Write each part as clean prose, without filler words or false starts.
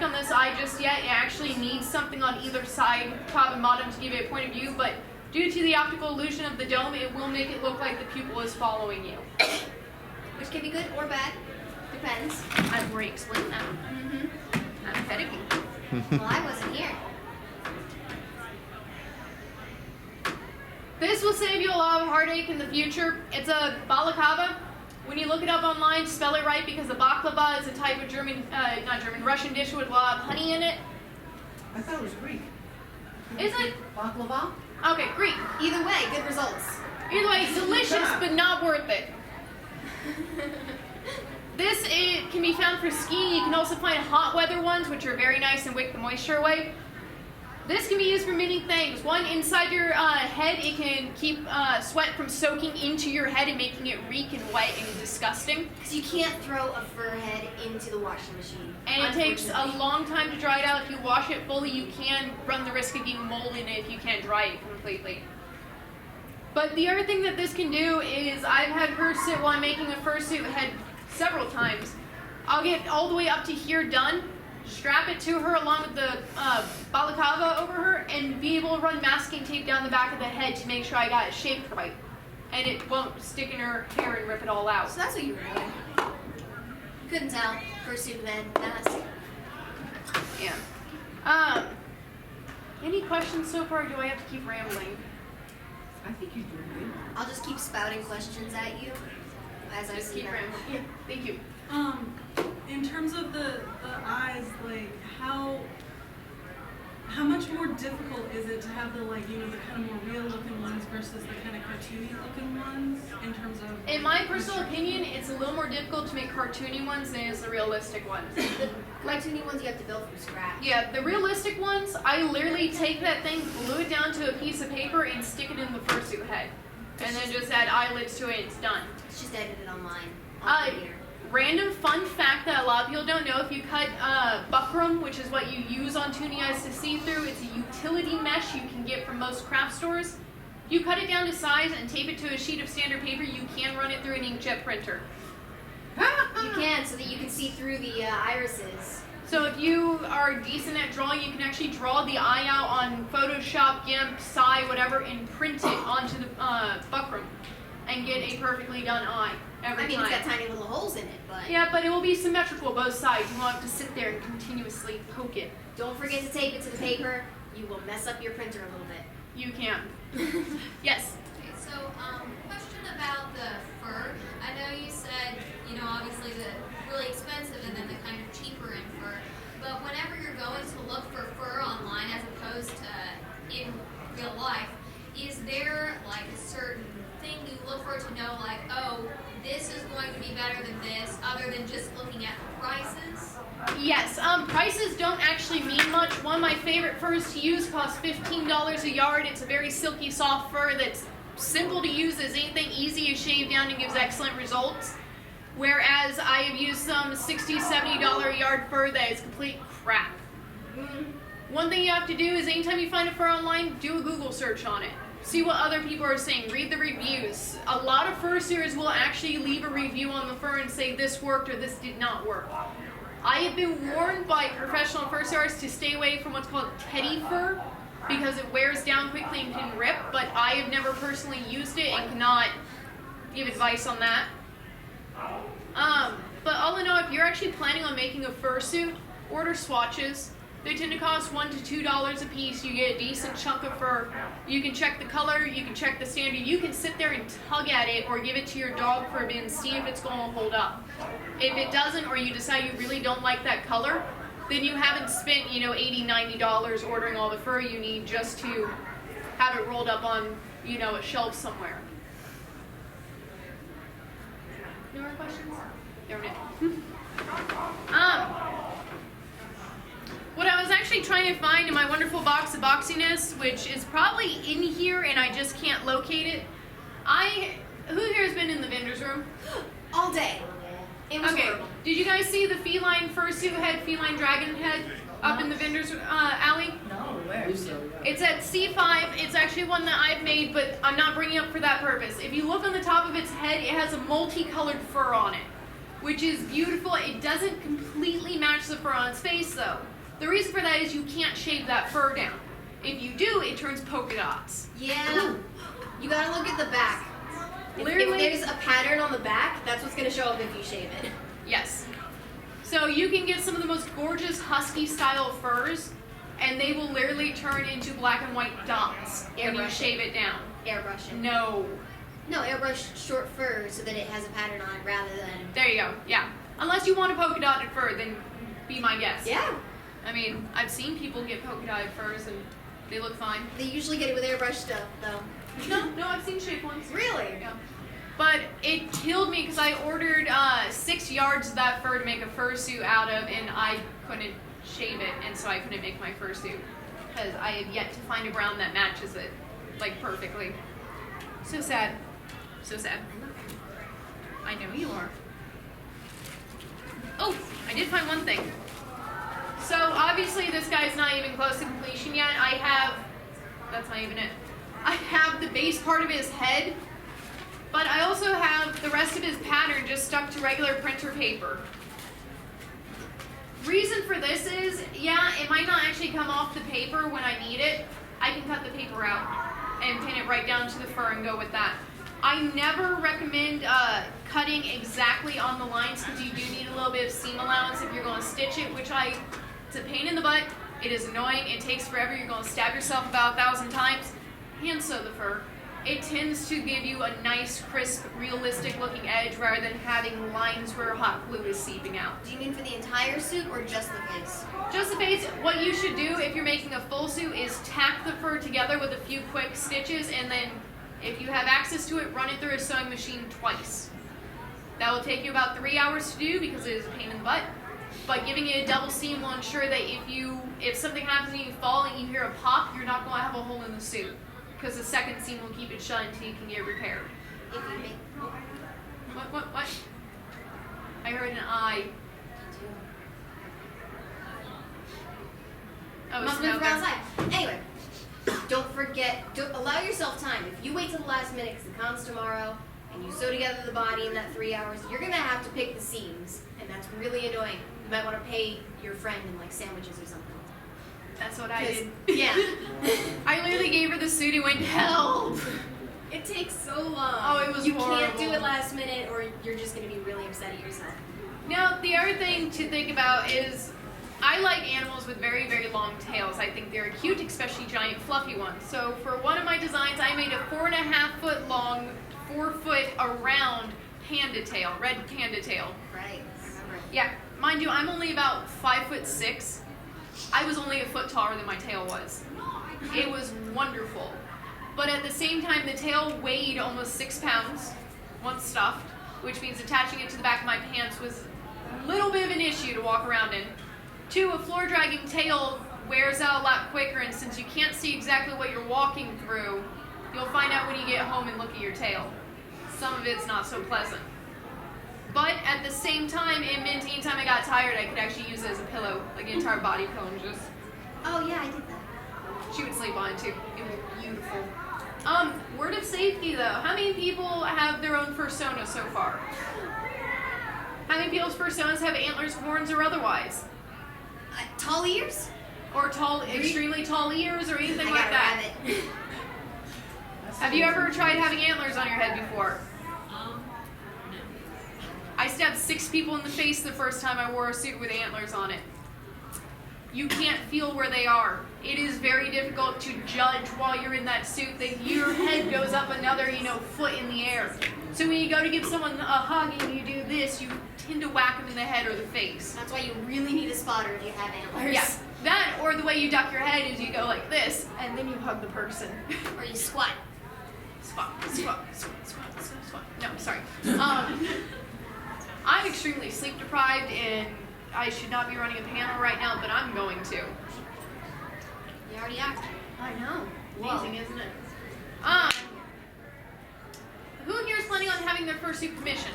on this eye just yet. It actually needs something on either side, top and bottom, to give it a point of view, but due to the optical illusion of the dome, it will make it look like the pupil is following you. Which can be good or bad. Depends. I've already explained that. I'm panicking. Well, I wasn't here. This will save you a lot of heartache in the future. It's a balaclava. When you look it up online, spell it right, because the baklava is a type of Russian dish with a lot of honey in it. I thought it was Greek. Is it? Baklava? Okay, Greek. Either way, good results. Either way, it's delicious, but not worth it. It can be found for skiing. You can also find hot weather ones, which are very nice and wick the moisture away. This can be used for many things. One, inside your head, it can keep sweat from soaking into your head and making it reek and wet and disgusting. Because you can't throw a fur head into the washing machine. And it takes a long time to dry it out. If you wash it fully, you can run the risk of getting mold in it if you can't dry it completely. But the other thing that this can do is, I've had her sit while I'm making a fursuit head several times. I'll get all the way up to here done, strap it to her along with the balaclava over her, and be able to run masking tape down the back of the head to make sure I got it shaped right. And it won't stick in her hair and rip it all out. So that's what you were doing. Couldn't tell. Fursuit man, mask. Yeah. Any questions so far, or do I have to keep rambling? I think you're doing good. I'll just keep spouting questions at you as I Just see keep them. rambling. Yeah, thank you. In terms of the eyes, like how much more difficult is it to have the the kind of more real looking ones versus the kind of cartoony looking ones in terms of? In my personal opinion, it's a little more difficult to make cartoony ones than it is the realistic ones. The cartoony ones you have to build from scratch. Yeah, the realistic ones, I literally take that thing, glue it down to a piece of paper, and stick it in the fursuit head. And then just add eyelids to it, and it's done. It's just edited online. On the computer. Random fun fact that a lot of people don't know, if you cut buckram, which is what you use on toonie eyes to see through, it's a utility mesh you can get from most craft stores. If you cut it down to size and tape it to a sheet of standard paper, you can run it through an inkjet printer. You can, so that you can see through the irises. So if you are decent at drawing, you can actually draw the eye out on Photoshop, GIMP, Psy, whatever, and print it onto the buckram and get a perfectly done eye every time. It's got tiny little holes in it, but... Yeah, but it will be symmetrical both sides. You won't have to sit there and continuously poke it. Don't forget to tape it to the paper. You will mess up your printer a little bit. You can. Yes? Okay, so question about the fur. I know you said, obviously the really expensive and then the kind of cheaper in fur. But whenever you're going to look for fur online as opposed to in real life, is there like a certain thing you look for to know like, oh, this is going to be better than this, other than just looking at the prices? Yes, prices don't actually mean much. One of my favorite furs to use costs $15 a yard. It's a very silky, soft fur that's simple to use as anything, easy to shave down and gives excellent results. Whereas I have used some $60, $70 a yard fur that is complete crap. One thing you have to do is anytime you find a fur online, do a Google search on it. See what other people are saying. Read the reviews. A lot of fursuiters will actually leave a review on the fur and say this worked or this did not work. I have been warned by professional fursuiters to stay away from what's called teddy fur because it wears down quickly and can rip, but I have never personally used it and cannot give advice on that. But all in all, if you're actually planning on making a fursuit, order swatches. They tend to cost $1 to $2 a piece. You get a decent chunk of fur. You can check the color, you can check the standard. You can sit there and tug at it or give it to your dog for a bit and see if it's going to hold up. If it doesn't, or you decide you really don't like that color, then you haven't spent, $80, $90 ordering all the fur you need just to have it rolled up on, a shelf somewhere. No more questions? Darn it. What I was actually trying to find in my wonderful box of boxiness, which is probably in here and I just can't locate it. Who here has been in the vendor's room? All day. It was Okay, horrible. did you guys see the feline fursuit head, feline dragon head up in the vendor's alley? No, where? It's at C5. It's actually one that I've made, but I'm not bringing it up for that purpose. If you look on the top of its head, it has a multicolored fur on it, which is beautiful. It doesn't completely match the fur on its face, though. The reason for that is you can't shave that fur down. If you do, it turns polka dots. Yeah. You gotta look at the back. If Literally- there's a pattern on the back, that's what's gonna show up if you shave it. Yes. So you can get some of the most gorgeous husky style furs, and they will literally turn into black and white dots when you Airbrush. shave it down. Airbrush it. No. No, airbrush short fur so that it has a pattern on it rather than. There you go. Yeah. Unless you want a polka dotted fur, then be my guest. Yeah. I mean, I've seen people get polka dotted furs and they look fine. They usually get it with airbrush stuff, though. No, I've seen shaved ones. Really? Yeah. But it killed me because I ordered 6 yards of that fur to make a fursuit out of, and I couldn't shave it, and so I couldn't make my fursuit because I have yet to find a brown that matches it, like, perfectly. So sad. So sad. I know you are. Oh, I did find one thing. So obviously this guy's not even close to completion yet. That's not even it. I have the base part of his head, but I also have the rest of his pattern just stuck to regular printer paper. Reason for this is, yeah, it might not actually come off the paper when I need it. I can cut the paper out and pin it right down to the fur and go with that. I never recommend cutting exactly on the lines because you do need a little bit of seam allowance if you're going to stitch it, which it's a pain in the butt. It is annoying. It takes forever. You're going to stab yourself about 1,000 times. Hand sew the fur. It tends to give you a nice, crisp, realistic looking edge rather than having lines where hot glue is seeping out. Do you mean for the entire suit or just the face? Just the base. What you should do if you're making a full suit is tack the fur together with a few quick stitches, and then if you have access to it, run it through a sewing machine twice. That will take you about 3 hours to do because it is a pain in the butt. But giving it a double seam will ensure that if something happens and you fall and you hear a pop, you're not going to have a hole in the suit because the second seam will keep it shut until you can get it repaired. If you make. What? I heard an I. Oh, Must snow move there. around outside. Anyway, don't forget. Allow yourself time. If you wait till the last minute because it comes tomorrow and you sew together the body in that 3 hours, you're gonna have to pick the seams, and that's really annoying. You might want to pay your friend in like sandwiches or something. That's what I 'Cause- did. Yeah. I literally gave her the suit and went, help! It takes so long. Oh, it was You can't do horrible. it last minute, or you're just gonna be really upset at yourself. Now, the other thing to think about is I like animals with very, very long tails. I think they're cute, especially giant fluffy ones. So for one of my designs, I made a 4.5 foot long, 4 foot around panda tail, red panda tail. Right. I remember. Yeah, mind you, I'm only about 5'6". I was only a foot taller than my tail was. It was wonderful. But at the same time, the tail weighed almost 6 pounds once stuffed, which means attaching it to the back of my pants was a little bit of an issue to walk around in. 2, a floor dragging tail wears out a lot quicker, and since you can't see exactly what you're walking through, you'll find out when you get home and look at your tail. Some of it's not so pleasant. But at the same time, it meant anytime I got tired, I could actually use it as a pillow, like an entire body pillow, and just, Oh yeah, I did that. she would sleep on it too. It was beautiful. Word of safety though, how many people have their own fursona so far? How many people's fursonas have antlers, horns, or otherwise? Tall ears? Or tall, extremely tall ears, or anything I like got a that? rabbit. Have you ever tried having antlers on your head before? No. I stabbed 6 people in the face the first time I wore a suit with antlers on it. You can't feel where they are. It is very difficult to judge while you're in that suit that your head goes up another, foot in the air. So when you go to give someone a hug and you do this, you tend to whack them in the head or the face. That's why you really need a spotter if you have antlers. Yeah, that or the way you duck your head is you go like this, and then you hug the person. Or you squat. Squat. No, sorry. I'm extremely sleep deprived, and I should not be running a panel right now, but I'm going to. You already are. I know. Whoa. Amazing, isn't it? Who here is planning on having their fursuit commissioned?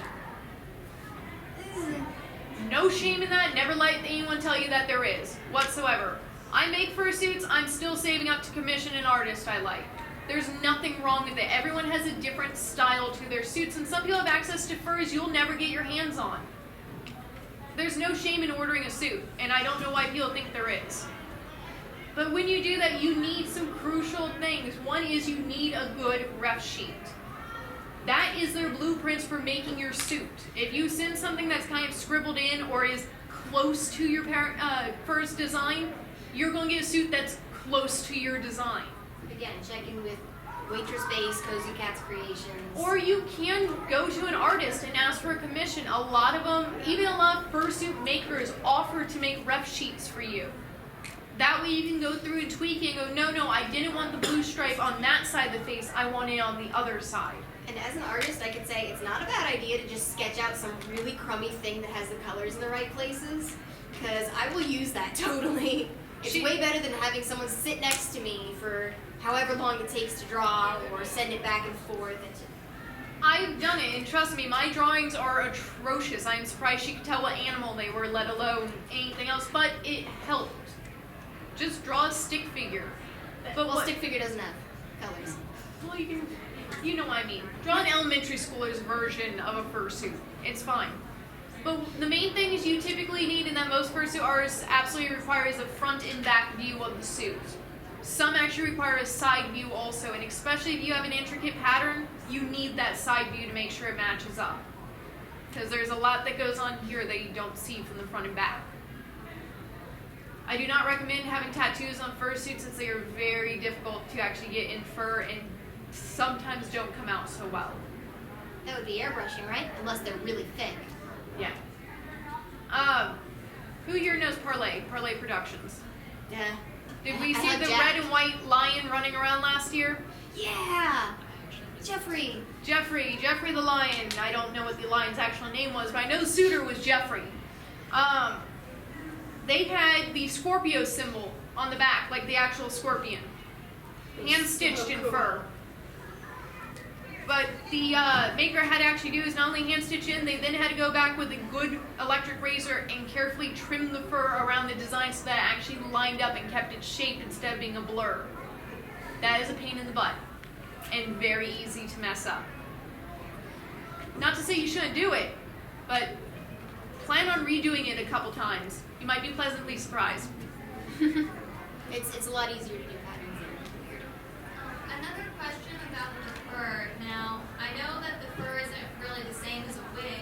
No shame in that. Never let anyone tell you that there is, whatsoever. I make fursuits. I'm still saving up to commission an artist I like. There's nothing wrong with it. Everyone has a different style to their suits, and some people have access to furs you'll never get your hands on. there's no shame in ordering a suit, and I don't know why people think there is. But when you do that, you need some crucial things. One is you need a good ref sheet. That is their blueprints for making your suit. If you send something that's kind of scribbled in or is close to your first design, you're going to get a suit that's close to your design. Again, check in with Waitress Base, Cozy Cats Creations. Or you can go to an artist and ask for a commission. A lot of them, even a lot of fursuit makers, offer to make ref sheets for you. That way you can go through and tweak it and go, no, I didn't want the blue stripe on that side of the face, I want it on the other side. And as an artist, I could say it's not a bad idea to just sketch out some really crummy thing that has the colors in the right places, because I will use that totally. It's way better than having someone sit next to me for however long it takes to draw or send it back and forth. I've done it, and trust me, my drawings are atrocious. I'm surprised she could tell what animal they were, let alone anything else, but it helped. Just draw a stick figure. But stick figure doesn't have colors. Well, you know what I mean. Draw an elementary schooler's version of a fursuit. It's fine. But the main thing is you typically need, and that most fursuit artists absolutely require, is a front and back view of the suit. Some actually require a side view also, and especially if you have an intricate pattern, you need that side view to make sure it matches up. Because there's a lot that goes on here that you don't see from the front and back. I do not recommend having tattoos on fursuits since they are very difficult to actually get in fur and sometimes don't come out so well. That would be airbrushing, right? Unless they're really thick. Yeah. Who here knows Parlay Productions? Yeah. Did we I see have the Jack. red and white lion running around last year? Yeah! Jeffrey! Jeffrey the lion. I don't know what the lion's actual name was, but I know the suitor was Jeffrey. They had the Scorpio symbol on the back, like the actual scorpion. Hand-stitched in fur. But the maker had to actually do is not only hand-stitch in, they then had to go back with a good electric razor and carefully trim the fur around the design so that it actually lined up and kept its shape instead of being a blur. That is a pain in the butt and very easy to mess up. Not to say you shouldn't do it, but plan on redoing it a couple times. You might be pleasantly surprised. It's a lot easier to do patterns than weird. Another question about the fur. Now, I know that the fur isn't really the same as a wig,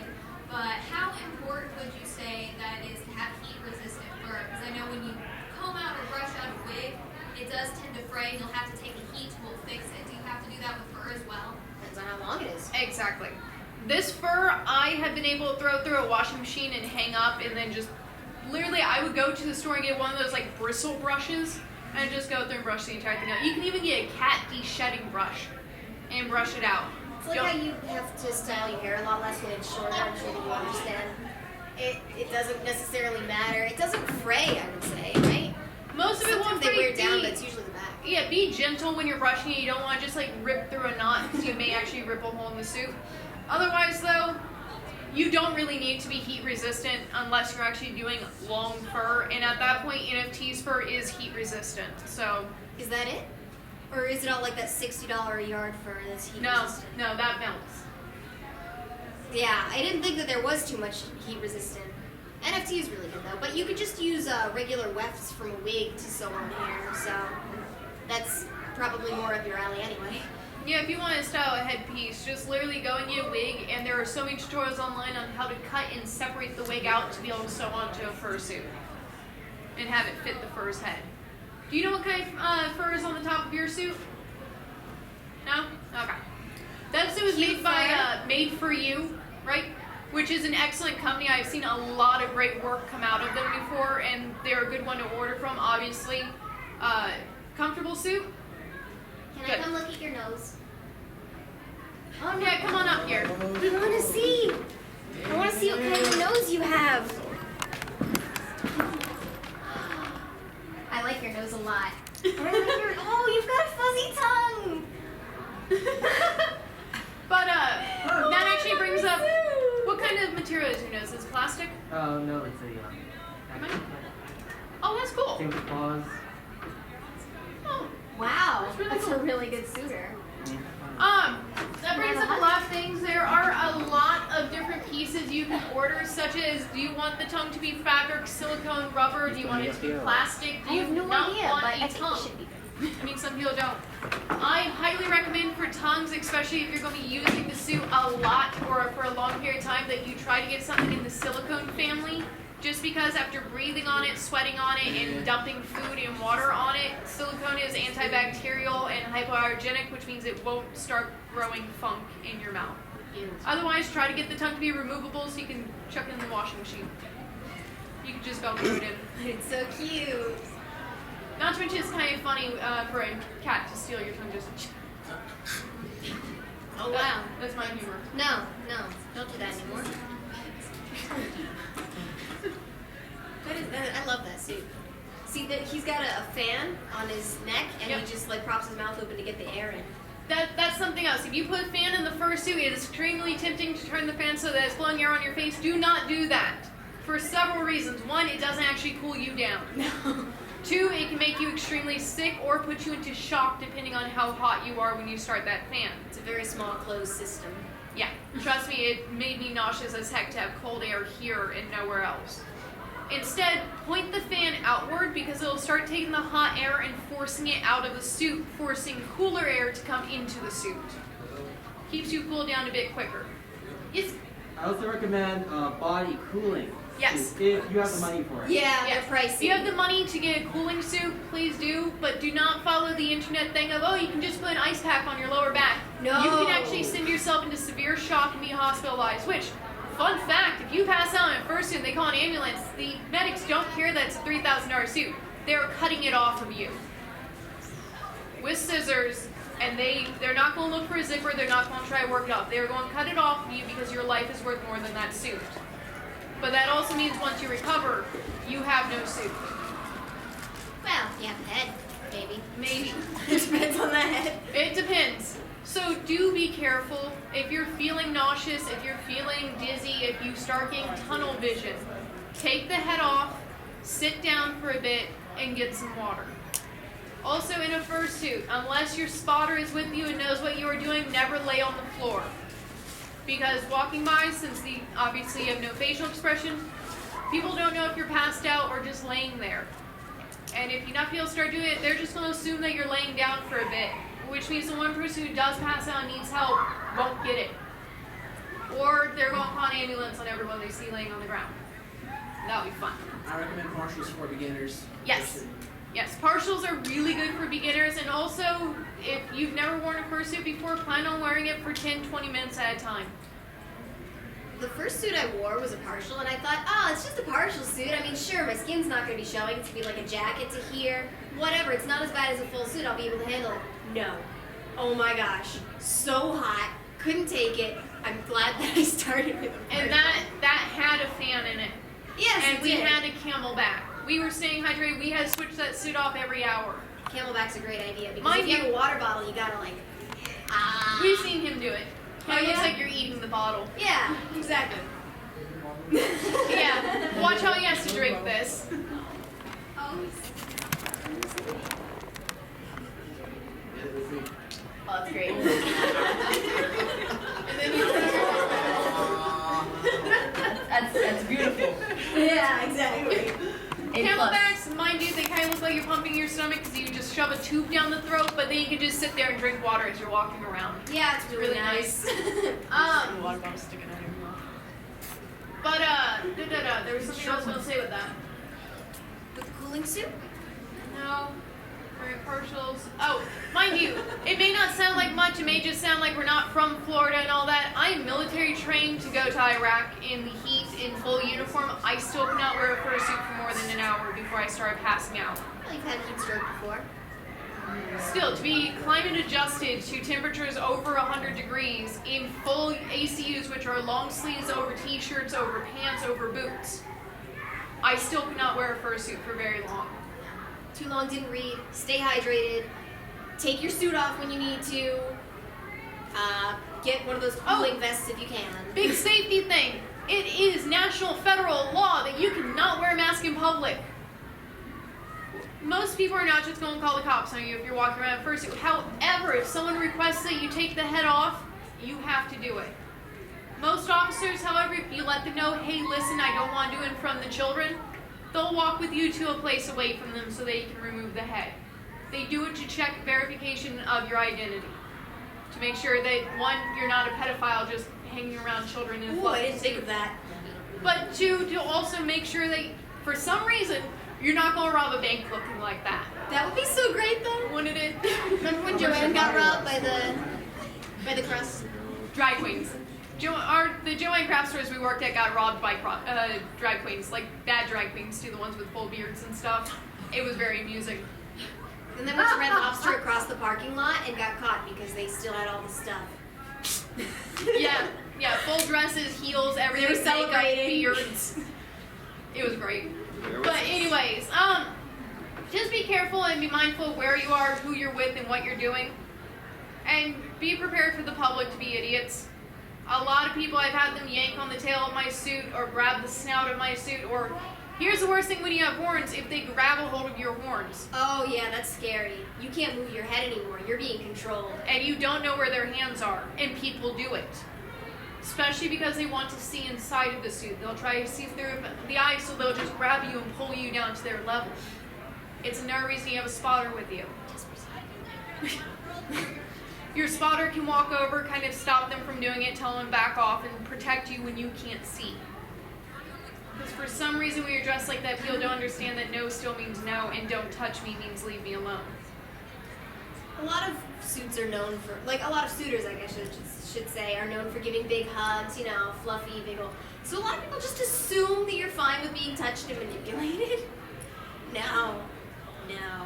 but how important would you say that it is to have heat-resistant fur? Because I know when you comb out or brush out a wig, it does tend to fray and you'll have to take a heat tool to fix it. Do you have to do that with fur as well? Depends on how long it is. Exactly. This fur, I have been able to throw through a washing machine and hang up and then just, literally I would go to the store and get one of those like bristle brushes and just go through and brush the entire thing out. You can even get a cat de-shedding brush and brush it out. It's like how you have to style your hair a lot less when it's shorter. I'm sure that you understand. It doesn't necessarily matter. It doesn't fray, I would say, right? Most of it won't Sometimes they fray. wear it down, but it's usually the back. Yeah, be gentle when you're brushing it. You don't want to just like rip through a knot because you may actually rip a hole in the suit. Otherwise though, you don't really need to be heat resistant unless you're actually doing long fur, and at that point NFT's fur is heat resistant. So Is that it? Or is it all like that $60 a yard fur that's heat resistant? no, that melts. Yeah, I didn't think that there was too much heat resistant. NFT is really good though, but you could just use regular wefts from a wig to sew on hair, so that's probably more up your alley anyway. Yeah, if you want to style a headpiece, just literally go and get a wig, and there are so many tutorials online on how to cut and separate the wig out to be able to sew onto a fursuit and have it fit the fur's head. Do you know what kind of fur is on the top of your suit? No? Okay. That suit was made by Made For You, right? Which is an excellent company. I've seen a lot of great work come out of them before, and they're a good one to order from, obviously. Comfortable suit? Can I come look at your nose? Oh, yeah, come on up here. We want to see. I want to see what kind of nose you have. I like your nose a lot. You've got a fuzzy tongue. But that actually brings up, what kind of material is your nose? Is it plastic? Oh, no, it's a, Am I? Oh, that's cool. same with claws. Oh, Wow, That's really that's cool. a really good suitor. Mm. That brings up a lot of things. There are a lot of different pieces you can order, such as, do you want the tongue to be fabric, silicone, rubber? Do you want it to be plastic? Do I you have no not idea, want but I a think it tongue? should be good. I mean, some people don't. I highly recommend for tongues, especially if you're going to be using the suit a lot or for a long period of time, that you try to get something in the silicone family. Just because after breathing on it, sweating on it, and dumping food and water on it, silicone is antibacterial and hypoallergenic, which means it won't start growing funk in your mouth. Otherwise, try to get the tongue to be removable so you can chuck it in the washing machine. You can just Velcro it in. It's so cute. Not to mention it's kind of funny for a cat to steal your tongue just... Oh wow. That's my humor. No, don't do that anymore. I love that suit. See, he's got a fan on his neck, and Yep. he just like props his mouth open to get the air in. That's something else. If you put a fan in the fursuit, it is extremely tempting to turn the fan so that it's blowing air on your face. Do not do that. For several reasons. One, it doesn't actually cool you down. No. Two, it can make you extremely sick or put you into shock depending on how hot you are when you start that fan. It's a very small closed system. Yeah, trust me, it made me nauseous as heck to have cold air here and nowhere else. Instead, point the fan outward because it'll start taking the hot air and forcing it out of the suit, forcing cooler air to come into the suit. Keeps you cooled down a bit quicker. Yes? I also recommend body cooling. Yes. If you have the money for it. Yeah, Yes. they're pricey. If you have the money to get a cooling suit, please do, but do not follow the internet thing of, oh, you can just put an ice pack on your lower back. No. You can actually send yourself into severe shock and be hospitalized, which, fun fact, if you pass out in a fursuit and they call an ambulance, the medics don't care that it's a $3,000 suit. They're cutting it off of you with scissors, and they're not going to look for a zipper, they're not going to try to work it off. They're going to cut it off of you because your life is worth more than that suit. But that also means once you recover, you have no suit. Well, yeah, head, maybe. Maybe. It depends on the head. It depends. So do be careful. If you're feeling nauseous, if you're feeling dizzy, if you start getting tunnel vision, take the head off, sit down for a bit, and get some water. Also in a fursuit, unless your spotter is with you and knows what you are doing, never lay on the floor. Because walking by, since obviously you have no facial expression, people don't know if you're passed out or just laying there. And if you not be able to start doing it, they're just going to assume that you're laying down for a bit, which means the one person who does pass out and needs help won't get it. Or they're going to call an ambulance on everyone they see laying on the ground. That would be fun. I recommend partials for beginners. Yes. Yes, partials are really good for beginners, and also, if you've never worn a fursuit before, plan on wearing it for 10-20 minutes at a time. The first suit I wore was a partial, and I thought, oh, it's just a partial suit. I mean, sure, my skin's not going to be showing. It's going to be like a jacket to here. Whatever, it's not as bad as a full suit. I'll be able to handle it. No. Oh my gosh. So hot. Couldn't take it. I'm glad that I started with a partial. And that had a fan in it. Yes, And it we did. had a camelback. We were staying hydrated. We had to switch that suit off every hour. Camelback's a great idea because Mind if you you- have a water bottle, you gotta like, We've seen him do it. Oh, It looks yeah? like you're eating the bottle. Yeah, exactly. Yeah. Watch how he has to drink this. Oh, Oh, that's great. And then you That's beautiful. Yeah, exactly. Camelbacks, mind you, they kind of look like you're pumping your stomach because you just shove a tube down the throat, but then you can just sit there and drink water as you're walking around. Yeah, it's really, Really nice. Water bottle sticking out of your mouth. But there was something else I was going to say with that. With the cooling suit? No. Wearing partials. Oh, mind you, it may not sound like much. It may just sound like we're not from Florida and all that. I am military trained to go to Iraq in the heat in full uniform. I still could not wear a fursuit for more than an hour before I started passing out. Well, you've had heat stroke before. Still, to be climate adjusted to temperatures over 100 degrees in full ACUs, which are long sleeves over t-shirts, over pants, over boots, I still could not wear a fursuit for very long. Too long, didn't read. Stay hydrated. Take your suit off when you need to. Get one of those cooling vests if you can. Big safety thing. It is national federal law that you cannot wear a mask in public. most people are not just going to call the cops on you if you're walking around in fursuit. However, if someone requests that you take the head off, you have to do it. Most officers, however, if you let them know, hey, listen, I don't want to do it in front of the children, they'll walk with you to a place away from them so they can remove the head. They do it to check verification of your identity. To make sure that, one, you're not a pedophile just hanging around children in Ooh, clubs. I didn't think of that. But two, to also make sure that, for some reason, you're not going to rob a bank looking like that. That would be so great, though. Wouldn't it? Remember when Joanne got robbed by the crust? Drag queens. The Joanne craft stores we worked at got robbed by drag queens, like bad drag queens too, the ones with full beards and stuff. It was very amusing. Then they went to Red Lobster across the parking lot and got caught because they still had all the stuff. Yeah, full dresses, heels, everything, They were celebrating. makeup, beards. It was great. But anyways, just be careful and be mindful of where you are, who you're with, and what you're doing. And be prepared for the public to be idiots. A lot of people, I've had them yank on the tail of my suit or grab the snout of my suit, or here's the worst thing when you have horns, if they grab a hold of your horns. Oh yeah, that's scary. You can't move your head anymore. You're being controlled. And you don't know where their hands are, and people do it. Especially because they want to see inside of the suit. They'll try to see through the eyes, so they'll just grab you and pull you down to their level. It's another reason you have a spotter with you. Your spotter can walk over, kind of stop them from doing it, tell them back off, and protect you when you can't see. Because for some reason when you're dressed like that, people don't understand that no still means no, and don't touch me means leave me alone. A lot of suits are known for, like a lot of suitors, I guess should say, are known for giving big hugs, you know, fluffy, big old. So a lot of people just assume that you're fine with being touched and manipulated. No.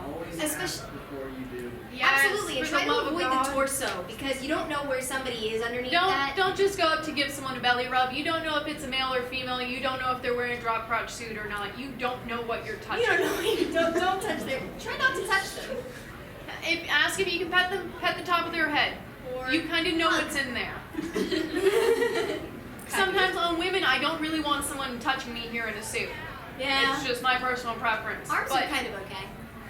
Always Especially. ask before you do. Yes, Absolutely, and for try the to love of avoid God. the torso because you don't know where somebody is underneath that. Don't just go up to give someone a belly rub. You don't know if it's a male or female. You don't know if they're wearing a drop crotch suit or not. You don't know what you're touching. You don't know. Don't touch them. Try not to touch them. Ask if you can pet the top of their head. Or You kind of know hug. what's in there. Sometimes on women, I don't really want someone touching me here in a suit. Yeah. It's just my personal preference. Arms but are kind of okay.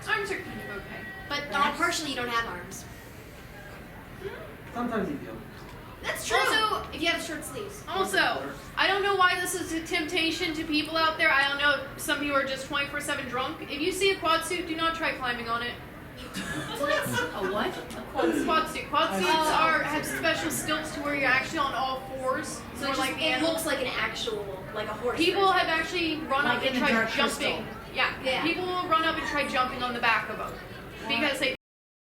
arms are kind of okay. But That's- partially you don't have arms. Sometimes you do. That's true. Also- if you have short sleeves. Also, I don't know why this is a temptation to people out there. I don't know if some people are just 24/7 drunk. If you see a quad suit, do not try climbing on it. A what? Quad suit. Quad suits have special stilts to where you're actually on all fours. So more it, like the it animal. looks like an actual, like a horse. People have actually run Like up in and the tried Dark jumping. Crystal. Yeah. Yeah. People will run up and try jumping on the back of them because they